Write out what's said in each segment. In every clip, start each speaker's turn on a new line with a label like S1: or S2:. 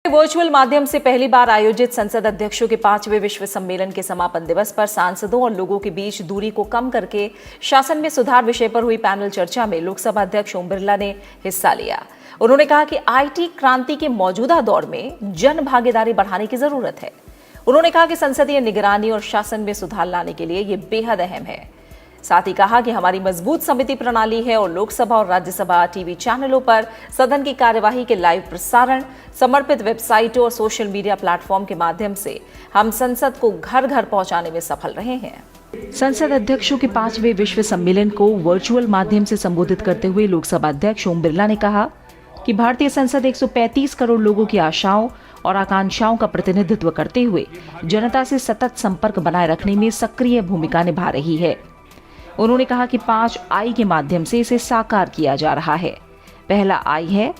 S1: Virtual माध्यम से पहली बार आयोजित संसद अध्यक्षों के 5वें विश्व सम्मेलन के समापन दिवस पर सांसदों और लोगों के बीच दूरी को कम करके शासन में सुधार विषय पर हुई पैनल चर्चा में लोकसभा अध्यक्ष ओम बिरला ने हिस्सा लिया। उन्होंने कहा कि आईटी क्रांति के मौजूदा दौर में जन भागीदारी बढ़ाने की जरूरत है। उन्होंने कहा कि संसदीय निगरानी और शासन में सुधार लाने के लिए ये बेहद अहम है। साथ ही कहा कि हमारी मजबूत समिति प्रणाली है और लोकसभा और राज्यसभा टीवी चैनलों पर सदन की कार्यवाही के लाइव प्रसारण, समर्पित वेबसाइटों और सोशल मीडिया प्लेटफॉर्म के माध्यम से हम संसद को घर घर पहुंचाने में सफल रहे हैं। संसद अध्यक्षों के 5वें विश्व सम्मेलन को वर्चुअल माध्यम से संबोधित करते हुए लोकसभा अध्यक्ष ओम बिरला ने कहा कि भारतीय संसद 135 करोड़ लोगों की आशाओं और आकांक्षाओं का प्रतिनिधित्व करते हुए जनता से सतत संपर्क बनाए रखने में सक्रिय भूमिका निभा रही है। उन्होंने कहा कि 5 आई के माध्यम से इसे साकार किया जा रहा है। पहला आई है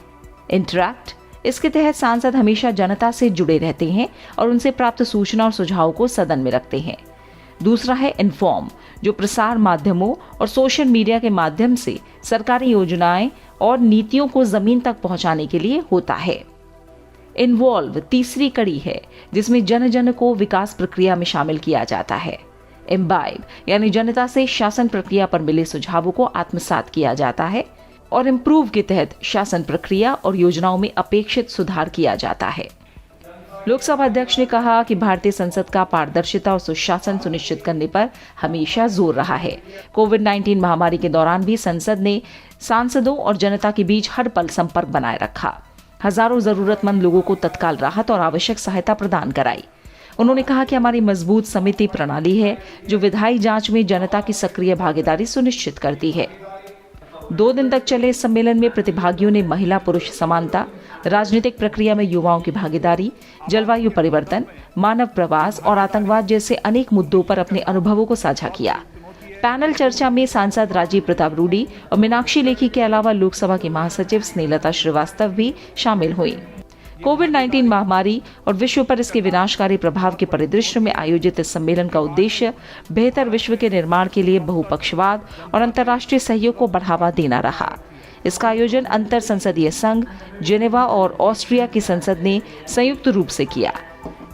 S1: इंटरैक्ट। इसके तहत सांसद हमेशा जनता से जुड़े रहते हैं और उनसे प्राप्त सूचना और सुझावों को सदन में रखते हैं। दूसरा है इन्फॉर्म, जो प्रसार माध्यमों और सोशल मीडिया के माध्यम से सरकारी योजनाएं और नीतियों को जमीन तक पहुंचाने के लिए होता है। इन्वॉल्व तीसरी कड़ी है, जिसमें जन जन को विकास प्रक्रिया में शामिल किया जाता है। इम्बाइब यानी जनता से शासन प्रक्रिया पर मिले सुझावों को आत्मसात किया जाता है। और इम्प्रूव के तहत शासन प्रक्रिया और योजनाओं में अपेक्षित सुधार किया जाता है। लोकसभा अध्यक्ष ने कहा कि भारतीय संसद का पारदर्शिता और सुशासन सुनिश्चित करने पर हमेशा जोर रहा है। कोविड-19 महामारी के दौरान भी संसद ने सांसदों और जनता के बीच हर पल संपर्क बनाए रखा। हजारों जरूरतमंद लोगों को तत्काल राहत और आवश्यक सहायता प्रदान कराई। उन्होंने कहा कि हमारी मजबूत समिति प्रणाली है जो विधायी जांच में जनता की सक्रिय भागीदारी सुनिश्चित करती है। 2 दिन तक चले इस सम्मेलन में प्रतिभागियों ने महिला पुरुष समानता, राजनीतिक प्रक्रिया में युवाओं की भागीदारी, जलवायु परिवर्तन, मानव प्रवास और आतंकवाद जैसे अनेक मुद्दों पर अपने अनुभवों को साझा किया। पैनल चर्चा में सांसद राजीव प्रताप रूडी और मीनाक्षी लेखी के अलावा लोकसभा की महासचिव स्नेहलता श्रीवास्तव भी शामिल हुई। कोविड-19 महामारी और विश्व पर इसके विनाशकारी प्रभाव के परिदृश्य में आयोजित इस सम्मेलन का उद्देश्य बेहतर विश्व के निर्माण के लिए बहुपक्षवाद और अंतर्राष्ट्रीय सहयोग को बढ़ावा देना रहा। इसका आयोजन अंतर संसदीय संघ, जेनेवा और ऑस्ट्रिया की संसद ने संयुक्त रूप से किया,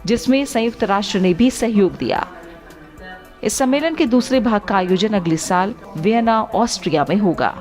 S1: जिसमें संयुक्त राष्ट्र ने भी सहयोग दिया। इस सम्मेलन के दूसरे भाग का आयोजन अगले साल वियना, ऑस्ट्रिया में होगा।